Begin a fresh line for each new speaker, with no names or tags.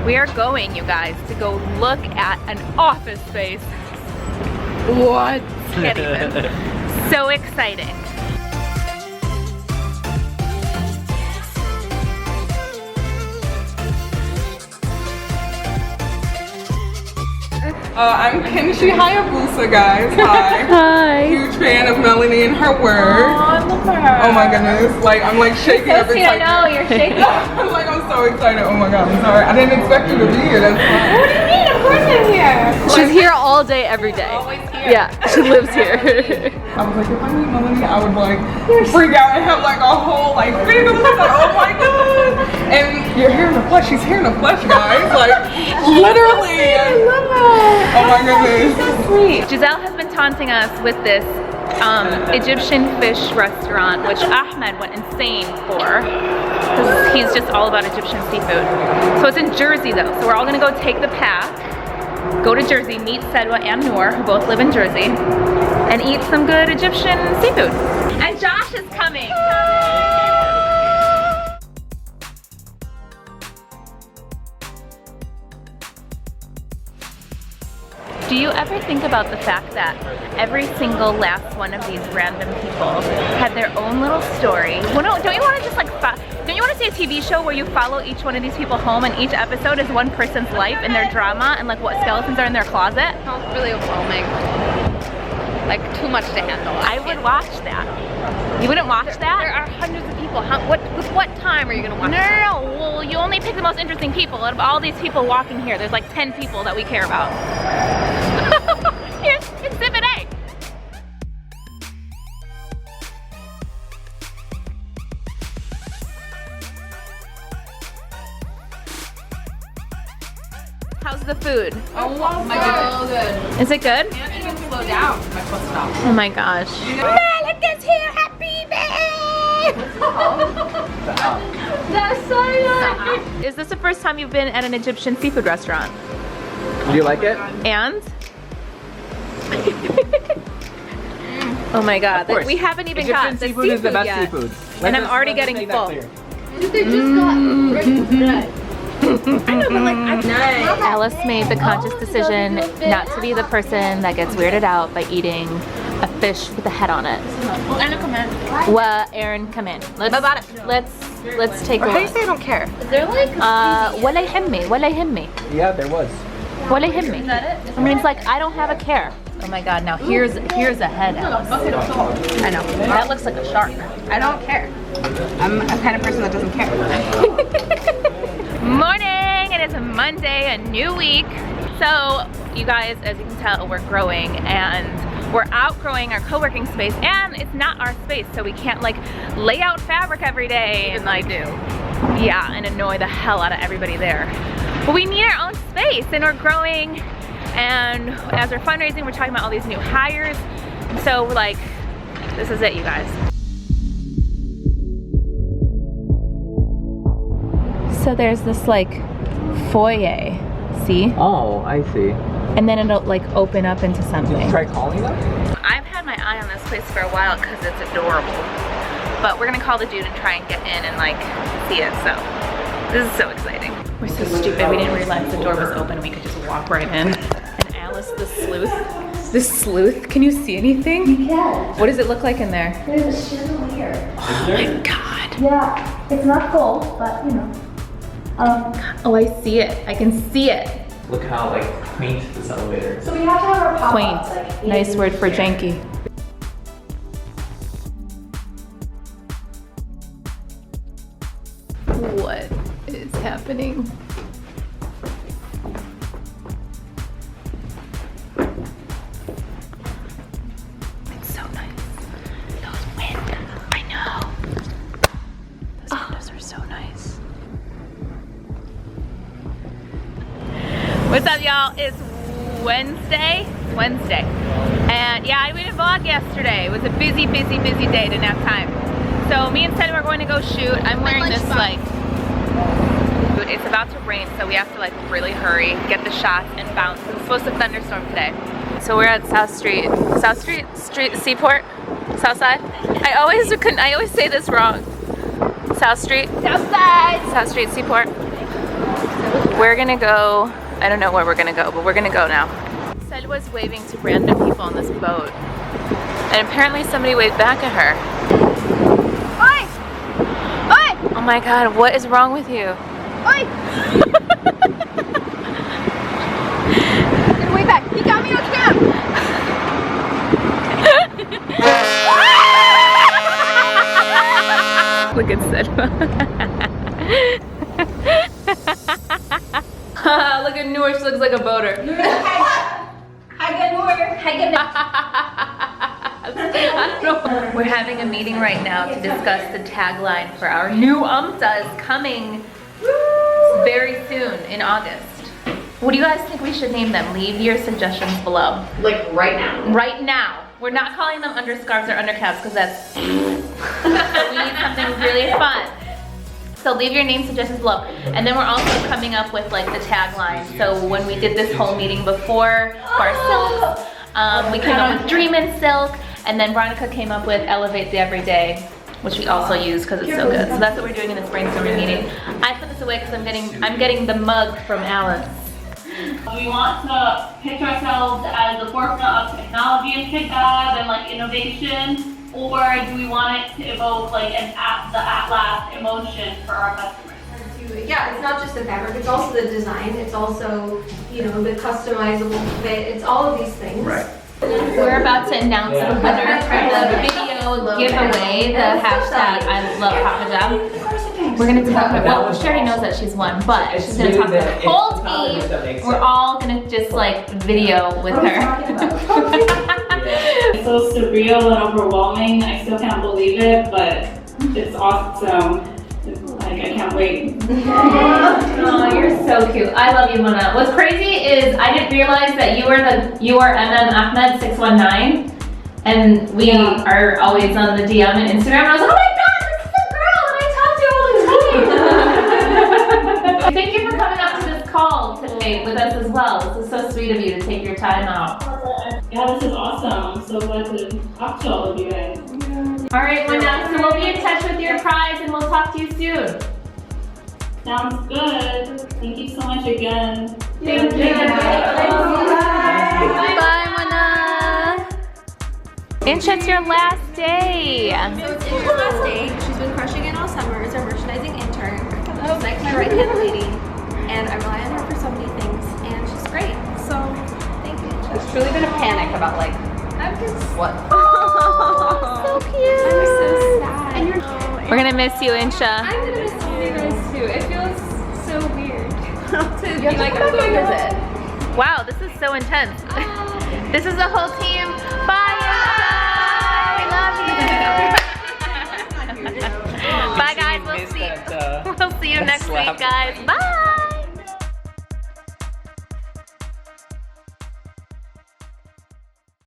We are going, you guys, to go look at an office space. What? Can't even. So exciting.
I'm Kenshi Hayabusa, guys. Hi.
Hi.
Huge fan of Melanie and her work.
Oh, I love her.
Oh my goodness. Like, I'm like shaking
So
every
sweet, I know, you're shaking.
I'm like, I'm so excited. Oh my god, I'm sorry. I didn't expect you to be here. That's fine.
What do you mean? Of course I'm here. She's here all day, every day. Always here. Yeah, she lives here.
I was like, if I meet Melanie, I would like freak out and have like a whole like freedom. Like, oh my god. And you're here in the flesh. She's here in the flesh, guys. Like, literally.
I love her.
Oh my goodness.
So sweet. Giselle has been taunting us with this Egyptian fish restaurant, which Ahmed went insane for, because he's just all about Egyptian seafood. So it's in Jersey though, so we're all gonna go take the path, go to Jersey, meet Sedwa and Noor, who both live in Jersey, and eat some good Egyptian seafood. And Josh is coming. Do you ever think about the fact that every single last one of these random people had their own little story? Well, no, don't you want to just like, don't you want to see a TV show where you follow each one of these people home and each episode is one person's life and their drama and like what skeletons are in their closet?
Sounds really overwhelming. Like too much to handle.
I would watch that. You wouldn't watch that?
There are hundreds of people. With what time are you gonna watch?
No. Well, you only pick the most interesting people. Out of all these people walking here, there's like 10 people that we care about. Here's Exhibit A. How's the food?
Oh my god. So good.
Is it good?
You can slow down. My foot stopped.
Oh my gosh. Malik is here, habibi! That's so nice. Is this the first time you've been at an Egyptian seafood restaurant?
Do you like it?
And? Oh my god,
Of course.
we haven't even
Egyptian
got the
seafood is the best
yet.
seafood.
And I'm already getting full.
They just got bread.
I know, but like, Alice made the conscious decision not to be the person that gets weirded out by eating a fish with a head on it.
Well, Anna, come in.
Well, Erin, come in. Let's take a
How do you
look.
say I don't care? Is there like
ولا يهمني ولا يهمني
Yeah, there was.
ولا يهمني. It means like I don't have a care. Oh my god, now here's a head, Alice.
I know.
That looks like a shark.
I don't care. I'm a kind of person that doesn't care.
Morning, it is a Monday, a new week. So you guys, as you can tell, we're growing and we're outgrowing our co-working space, and it's not our space, so we can't like lay out fabric every day and like yeah, and annoy the hell out of everybody there. But we need our own space and we're growing, and as we're fundraising, we're talking about all these new hires. And so we're like, this is it, you guys. So there's this like foyer, see?
Oh, I see.
And then it'll like open up into something.
Did you try calling them?
I've had my eye on this place for a while because it's adorable. But we're gonna call the dude and try and get in and like see it, so this is so exciting. We're so stupid, we didn't realize the door was open and we could just walk right in. And Alice, the sleuth, can you see anything?
You can.
What does it look like in there?
There's a chandelier.
Oh my god.
Yeah, it's not gold, but you know.
Oh, I see it, I can see it.
Look how like quaint this elevator is.
So we have to have our pop-up.
Quaint, nice word for janky. What is happening? It's so nice. Those windows, I know. Those windows are so nice. What's up, y'all? It's Wednesday. And yeah, we didn't vlog yesterday. It was a busy day, didn't have time. So me and Teddy were going to go shoot. I'm wearing this like, it's about to rain, so we have to like really hurry, get the shots and bounce. It's supposed to thunderstorm today. So we're at South Street Seaport, South Side. I always say this wrong. South Street Seaport. We're gonna go, I don't know where we're gonna go, but we're gonna go now. Said was waving to random people on this boat. And apparently somebody waved back at her. Oi! Oi! Oh my God, what is wrong with you? Oi!
Get way back. He got me on camera.
Look at Sedma. Look at Noor, she looks like a boater.
Hi, good Noor. Hi, good
I don't know. We're having a meeting right now to discuss the tagline for our new UMTAs coming very soon in August. What do you guys think we should name them? Leave your suggestions below.
Like right now.
Right now. We're not calling them underscarves or undercaps because that's we need something really fun. So leave your name suggestions below. And then we're also coming up with like the tagline. So when we did this whole meeting before for our silks, we came up with Dream in Silk, and then Veronica came up with Elevate the Everyday, which we also use because it's so good. So that's what we're doing in this brainstorming meeting. I put this away because I'm getting the mug from Alice.
We want to pitch ourselves as the forefront of technology and hijab and like innovation, or do we want it to evoke like the at-last emotion for our customers?
Yeah, it's not just the fabric, it's also the design, it's also, you know, the customizable fit, it's all of these things.
Right.
We're about to announce the winner for the video giveaway, the hashtag I love Haute Hijab. We're gonna talk about, she already knows that she's won, but she's gonna talk to the whole team. We're all gonna just like video with her.
It's so surreal and overwhelming. I still can't believe it, but it's awesome. Like, I can't wait.
Oh, you're so cute. I love you, Mona. What's crazy is I didn't realize that you are Ahmed 619, and we are always on the DM and Instagram. And I was like, oh my God, this is the girl that I talk to all the time. Thank you for coming up to this call today with us as well. This is so sweet of you to take your time out.
Yeah, this is awesome. I'm so glad to talk to all of you guys.
All right, Mona. So we'll be in touch with your prize, and we'll talk to you soon.
Sounds good. Thank you so much again.
Thank you.
Bye, Mona.
Insha, it's your last day.
So it's Indra's last day. She's been crushing it all summer. It's our merchandising intern. She's like my right-hand lady. And I rely on her for so many things. And she's great. So thank you.
There's truly been a panic about like,
I'm just
what?
So cute.
I'm so sad. And you're
We're gonna miss you, Insha.
I'm gonna miss you guys too. It feels so weird to
You
be
have
like
to come back and visit.
Wow, this is so intense. This is the whole team. Bye, Insha. We love you. Bye, guys. We'll see you next week, guys. Bye.